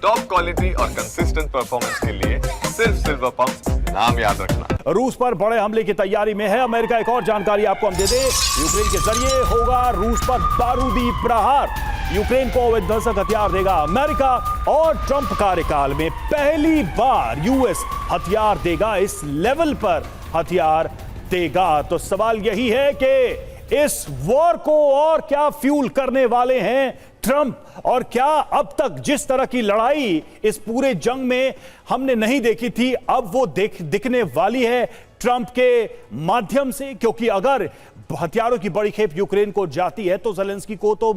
Top quality और consistent performance के लिए सिर्फ सिल्वर पंप नाम याद रखना। रूस पर बड़े हमले की तैयारी में है अमेरिका। एक और जानकारी आपको हम दे दें, यूक्रेन के जरिए होगा रूस पर बारूदी प्रहार। यूक्रेन को विध्वंसक हथियार देगा अमेरिका और ट्रंप कार्यकाल में पहली बार यूएस हथियार देगा, इस लेवल पर हथियार देगा। तो सवाल यही है कि इस वॉर को और क्या फ्यूल करने वाले हैं ट्रंप, और क्या अब तक जिस तरह की लड़ाई इस पूरे जंग में हमने नहीं देखी थी, अब वो दिखने वाली है ट्रंप के माध्यम से। क्योंकि अगर हथियारों की बड़ी खेप यूक्रेन को जाती है तो ज़ेलेंस्की को तो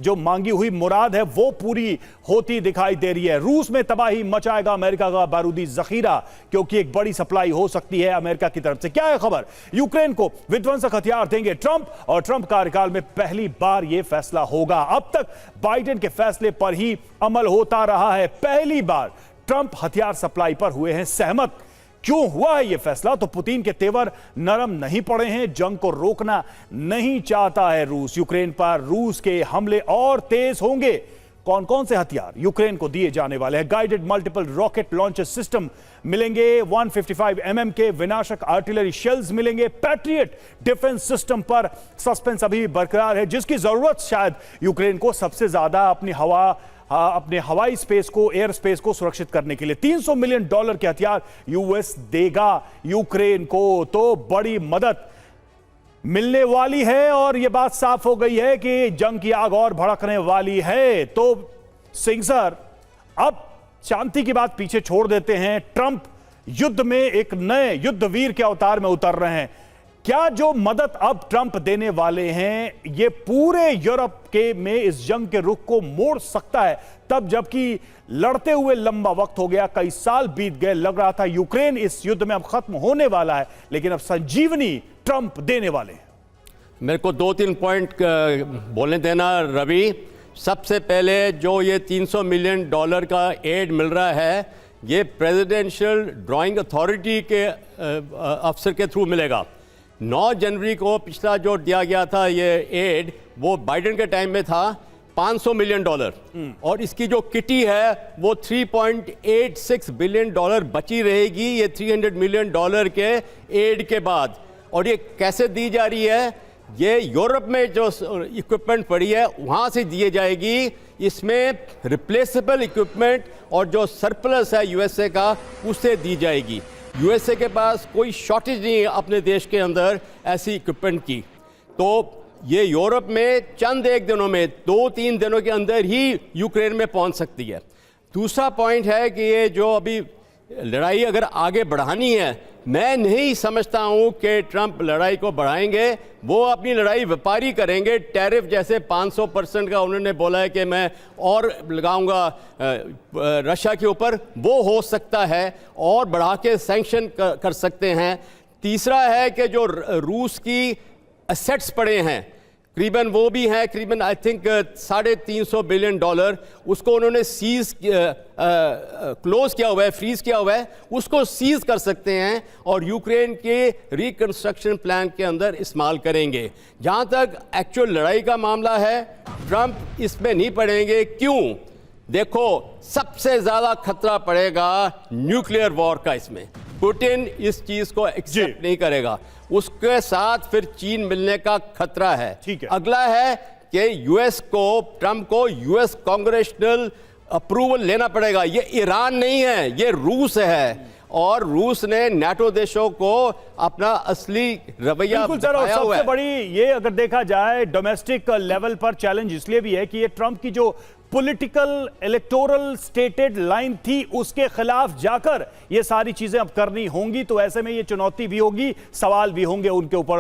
जो मांगी हुई मुराद है वो पूरी होती दिखाई दे रही है। रूस में तबाही मचाएगा अमेरिका का बारूदी जखीरा, क्योंकि एक बड़ी सप्लाई हो सकती है अमेरिका की तरफ से। क्या है खबर? यूक्रेन को विध्वंसक हथियार देंगे ट्रंप, और ट्रंप कार्यकाल में पहली बार यह फैसला होगा। अब तक बाइडेन के फैसले पर ही अमल होता रहा है, पहली बार ट्रंप हथियार सप्लाई पर हुए हैं सहमत। क्यों हुआ है यह फैसला? तो पुतिन के तेवर नरम नहीं पड़े हैं, जंग को रोकना नहीं चाहता है रूस। यूक्रेन पर रूस के हमले और तेज होंगे। कौन कौन से हथियार यूक्रेन को दिए जाने वाले हैं? Guided multiple rocket launcher system मिलेंगे, 155 mm के विनाशक आर्टिलरी शेल्स मिलेंगे, पैट्रियट डिफेंस सिस्टम पर सस्पेंस अभी भी बरकरार है, जिसकी जरूरत शायद यूक्रेन को सबसे ज्यादा अपने हवाई स्पेस को, एयर स्पेस को सुरक्षित करने के लिए। $300 मिलियन के हथियार यूएस देगा यूक्रेन को, तो बड़ी मदद मिलने वाली है। और यह बात साफ हो गई है कि जंग की आग और भड़कने वाली है। तो सिंह सर, अब शांति की बात पीछे छोड़ देते हैं, ट्रंप युद्ध में एक नए युद्धवीर के अवतार में उतर रहे हैं। क्या जो मदद अब ट्रंप देने वाले हैं ये पूरे यूरोप में इस जंग के रुख को मोड़ सकता है? तब जबकि लड़ते हुए लंबा वक्त हो गया, कई साल बीत गए, लग रहा था यूक्रेन इस युद्ध में अब खत्म होने वाला है, लेकिन अब संजीवनी ट्रंप देने वाले हैं। मेरे को 2-3 पॉइंट बोलने देना रवि। सबसे पहले जो ये $300 मिलियन का एड मिल रहा है, ये प्रेसिडेंशियल ड्राइंग अथॉरिटी के अफसर के थ्रू मिलेगा। 9 जनवरी को पिछला जो दिया गया था ये एड, वो बाइडेन के टाइम में था $500 मिलियन, और इसकी जो किटी है वो $3.86 बिलियन बची रहेगी ये $300 मिलियन के एड के बाद। और ये कैसे दी जा रही है? ये यूरोप में जो इक्विपमेंट पड़ी है वहाँ से दिए जाएगी। इसमें रिप्लेसेबल इक्विपमेंट और जो सरप्लस है यूएसए का, उससे दी जाएगी। यूएसए के पास कोई शॉर्टेज नहीं है अपने देश के अंदर ऐसी इक्विपमेंट की, तो ये यूरोप में चंद एक दिनों में, 2-3 दिनों के अंदर ही यूक्रेन में पहुंच सकती है। दूसरा पॉइंट है कि ये जो अभी लड़ाई अगर आगे बढ़ानी है, मैं नहीं समझता हूं कि ट्रंप लड़ाई को बढ़ाएंगे। वो अपनी लड़ाई व्यापारी करेंगे। टैरिफ जैसे 500% का उन्होंने बोला है कि मैं और लगाऊंगा रशिया के ऊपर, वो हो सकता है और बढ़ा के सैंक्शन कर सकते हैं। तीसरा है कि जो रूस की एसेट्स पड़े हैं, करीबन वो भी हैं, करीबन आई थिंक $350 बिलियन, उसको उन्होंने सीज क्लोज किया हुआ है, फ्रीज किया हुआ है, उसको सीज कर सकते हैं और यूक्रेन के रिकंस्ट्रक्शन प्लान के अंदर इस्तेमाल करेंगे। जहां तक एक्चुअल लड़ाई का मामला है, ट्रंप इसमें नहीं पड़ेंगे। क्यों? देखो, सबसे ज्यादा खतरा पड़ेगा न्यूक्लियर वॉर का। इसमें पुतिन इस चीज को एक्सेप्ट नहीं करेगा, उसके साथ फिर चीन मिलने का खतरा है। ठीक है। अगला है कि यूएस को, ट्रंप को यूएस कांग्रेशनल अप्रूवल लेना पड़ेगा। ये ईरान नहीं है, ये रूस है, और रूस ने नाटो देशों को अपना असली रवैया बताया हुआ है। सबसे बड़ी ये अगर देखा जाए डोमेस्टिक लेवल पर चैलेंज इसलिए भी है कि ये ट्रंप की जो पॉलिटिकल इलेक्टोरल स्टेटेड लाइन थी, उसके खिलाफ जाकर ये सारी चीजें अब करनी होंगी। तो ऐसे में ये चुनौती भी होगी, सवाल भी होंगे उनके ऊपर।